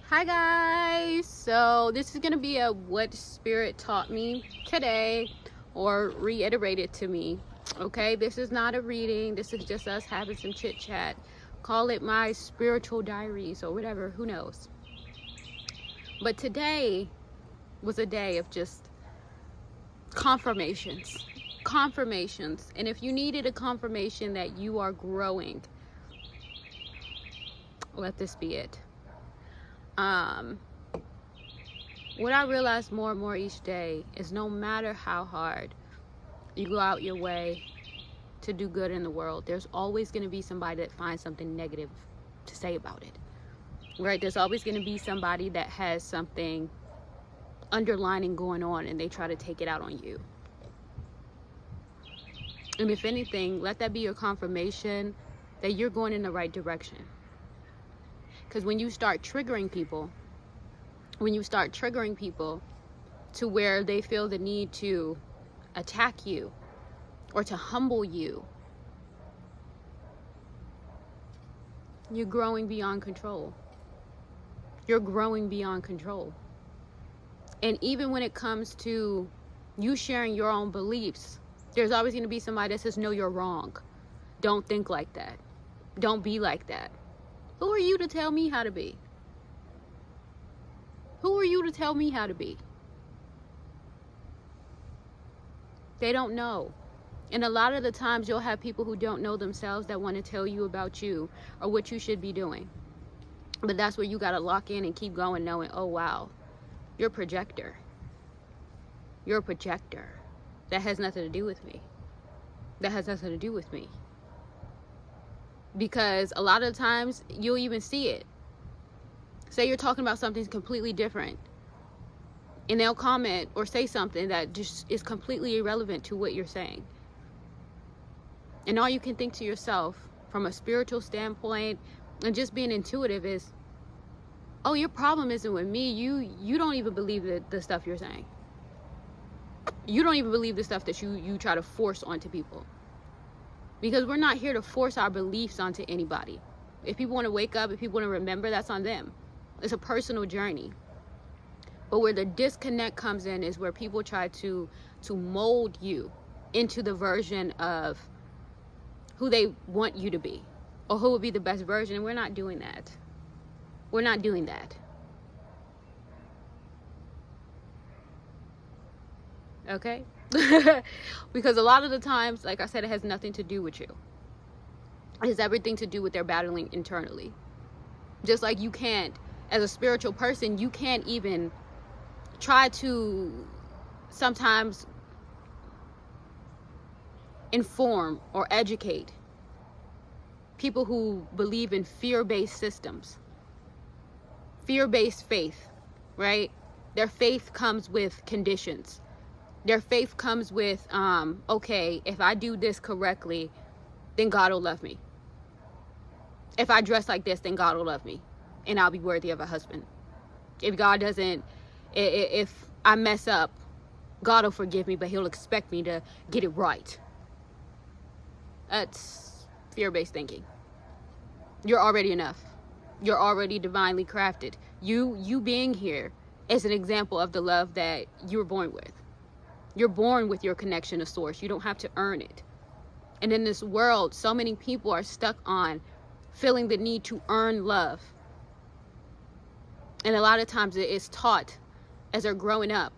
Hi guys, so this is gonna be a what spirit taught me today or reiterated to me. Okay, this is not a reading, this is just us having some chit chat. Call it my spiritual diaries or whatever, who knows. But today was a day of just confirmations. And if you needed a confirmation that you are growing, let this be it. What I realize more and more each day is no matter how hard you go out your way to do good in the world, there's always going to be somebody that finds something negative to say about it, right? There's always going to be somebody that has something underlining going on and they try to take it out on you. And if anything, let that be your confirmation that you're going in the right direction. Because when you start triggering people to where they feel the need to attack you or to humble you, you're growing beyond control. You're growing beyond control. And even when it comes to you sharing your own beliefs, there's always going to be somebody that says, no, you're wrong. Don't think like that. Don't be like that. Who are you to tell me how to be? Who are you to tell me how to be? They don't know. And a lot of the times you'll have people who don't know themselves that want to tell you about you or what you should be doing. But that's where you got to lock in and keep going, knowing, oh, wow, you're a projector. You're a projector. That has nothing to do with me. That has nothing to do with me. Because a lot of the times you'll even see it. Say you're talking about something completely different, and they'll comment or say something that just is completely irrelevant to what you're saying. And all you can think to yourself from a spiritual standpoint and just being intuitive is, oh, your problem isn't with me. You don't even believe the stuff you're saying. You don't even believe the stuff that you try to force onto people. Because we're not here to force our beliefs onto anybody. If people want to wake up, if people want to remember, that's on them. It's a personal journey. But where the disconnect comes in is where people try to mold you into the version of who they want you to be, or who would be the best version. And we're not doing that. We're not doing that. Okay? Because a lot of the times, like I said, it has nothing to do with you. It has everything to do with their battling internally. Just like you can't, as a spiritual person, you can't even try to sometimes inform or educate people who believe in fear-based systems, fear-based faith, right? Their faith comes with conditions. Their faith comes with, okay, if I do this correctly, then God will love me. If I dress like this, then God will love me, and I'll be worthy of a husband. If God doesn't, if I mess up, God will forgive me, but he'll expect me to get it right. That's fear-based thinking. You're already enough. You're already divinely crafted. You being here is an example of the love that you were born with. You're born with your connection to source. You don't have to earn it. And in this world, so many people are stuck on feeling the need to earn love. And a lot of times it is taught as they're growing up.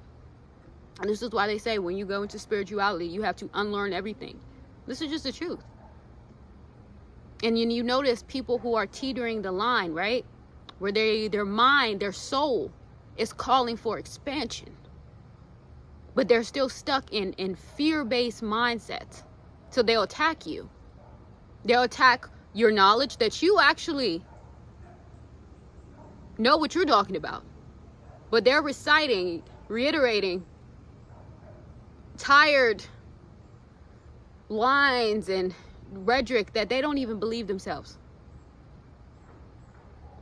And this is why they say when you go into spirituality, you have to unlearn everything. This is just the truth. And you notice people who are teetering the line, right? Where their mind, their soul is calling for expansion. But they're still stuck in fear-based mindsets. So they'll attack you. They'll attack your knowledge that you actually know what you're talking about. But they're reciting, reiterating tired lines and rhetoric that they don't even believe themselves.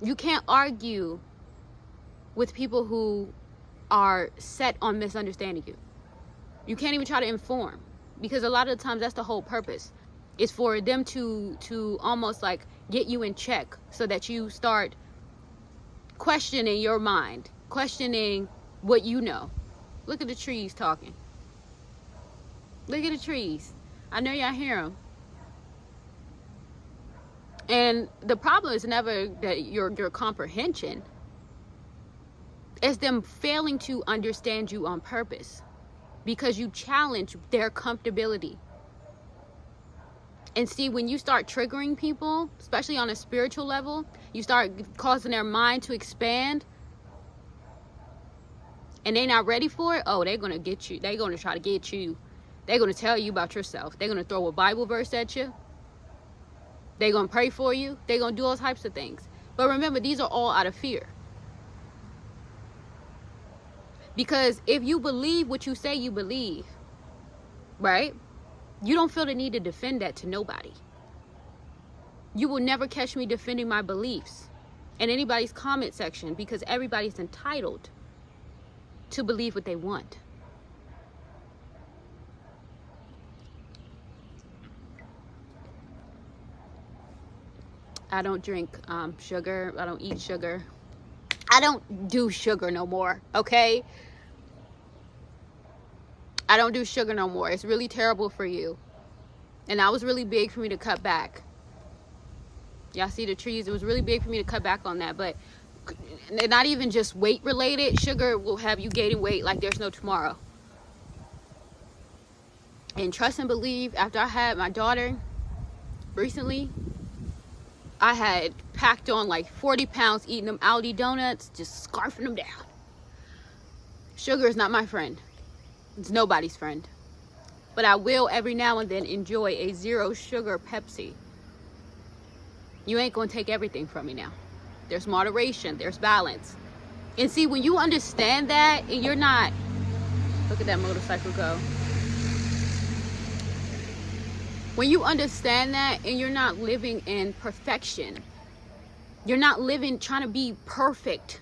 You can't argue with people who are set on misunderstanding you. You can't even try to inform, because a lot of the times that's the whole purpose. It's for them to almost like get you in check so that you start questioning your mind, questioning what you know. Look at the trees talking. Look at the trees. I know y'all hear them. And the problem is never that your comprehension. It's them failing to understand you on purpose, because you challenge their comfortability. And see, when you start triggering people, especially on a spiritual level, you start causing their mind to expand, and they're not ready for it. Oh, they're going to get you. They're going to try to get you. They're going to tell you about yourself. They're going to throw a Bible verse at you. They're going to pray for you. They're going to do all types of things. But remember, these are all out of fear. Because if you believe what you say you believe, right? You don't feel the need to defend that to nobody. You will never catch me defending my beliefs in anybody's comment section, because everybody's entitled to believe what they want. I don't drink sugar. I don't eat sugar. I don't do sugar no more, okay? I don't do sugar no more. It's really terrible for you. And that was really big for me to cut back. Y'all see the trees? It was really big for me to cut back on that. But not even just weight related. Sugar will have you gaining weight like there's no tomorrow. And trust and believe, after I had my daughter recently, I had packed on like 40 pounds eating them Aldi donuts, just scarfing them down. Sugar is not my friend. It's nobody's friend. But I will every now and then enjoy a 0 sugar Pepsi. You ain't gonna take everything from me now. There's moderation, there's balance. And see, when you understand that, and you're not, look at that motorcycle go. When you understand that, and you're not living in perfection, you're not living trying to be perfect,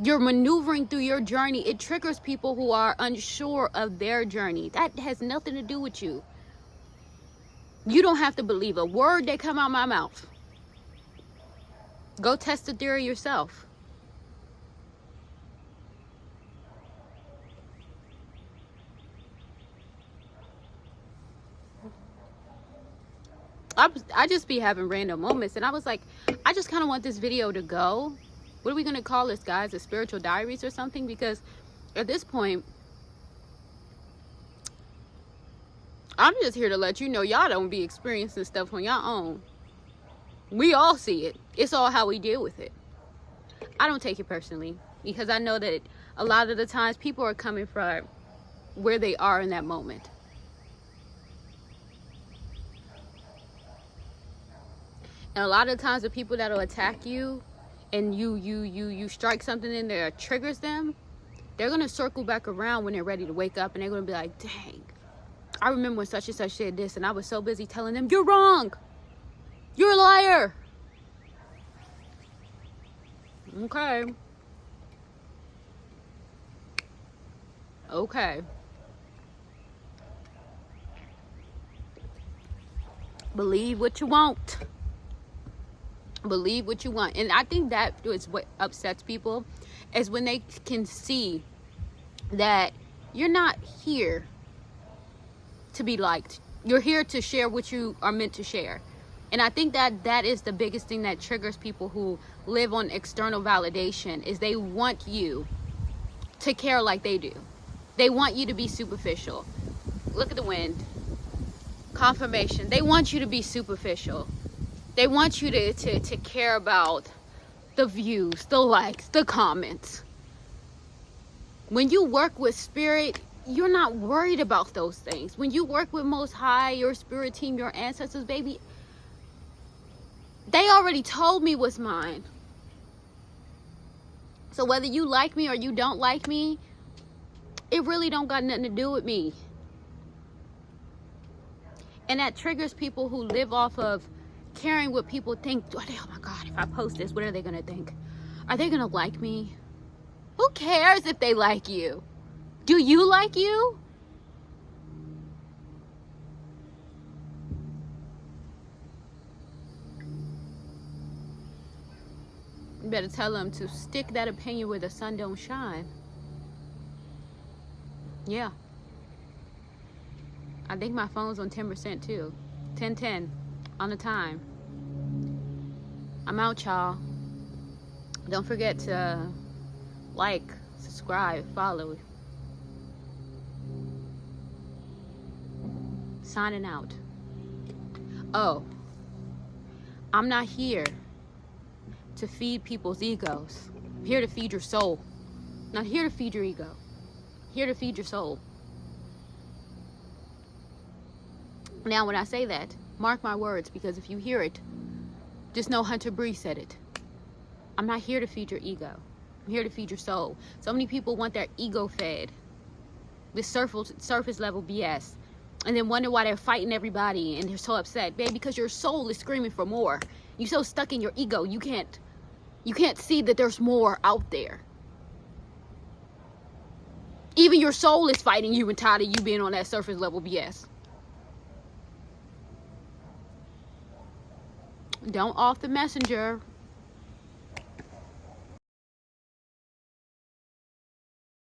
you're maneuvering through your journey. It triggers people who are unsure of their journey. That has nothing to do with you. You don't have to believe a word that come out my mouth. Go test the theory yourself. I just be having random moments, and I was like, I just kind of want this video to go. What are we going to call this, guys? A spiritual diaries or something? Because at this point, I'm just here to let you know y'all don't be experiencing stuff on your own. We all see it. It's all how we deal with it. I don't take it personally, because I know that a lot of the times people are coming from where they are in that moment. And a lot of times the people that'll attack you, and you strike something in there that triggers them, they're going to circle back around when they're ready to wake up, and they're going to be like, dang, I remember when such and such said this, and I was so busy telling them, you're wrong. You're a liar. Okay. Okay. Believe what you want. Believe what you want. And I think that is what upsets people, is when they can see that you're not here to be liked. You're here to share what you are meant to share. And I think that that is the biggest thing that triggers people who live on external validation, is they want you to care like they do. They want you to be superficial. Look at the wind. Confirmation. They want you to be superficial. They want you to care about the views, the likes, the comments. When you work with spirit, you're not worried about those things. When you work with Most High, your spirit team, your ancestors, baby, they already told me what's mine. So whether you like me or you don't like me, it really don't got nothing to do with me. And that triggers people who live off of caring what people think. Oh my God, if I post this, what are they gonna think? Are they gonna like me? Who cares if they like you? Do you like you? You better tell them to stick that opinion where the sun don't shine. Yeah. I think my phone's on 10% too. 10 on the time. I'm out, y'all. Don't forget to like, subscribe, follow. Signing out. Oh, I'm not here to feed people's egos. I'm here to feed your soul. Not here to feed your ego. I'm here to feed your soul. Now, when I say that, mark my words, because if you hear it, just know Hunter Bree said it. I'm not here to feed your ego. I'm here to feed your soul. So many people want their ego fed. This surface level BS. And then wonder why they're fighting everybody and they're so upset. Babe, because your soul is screaming for more. You're so stuck in your ego, you can't see that there's more out there. Even your soul is fighting you and tired of you being on that surface level BS. Don't off the messenger.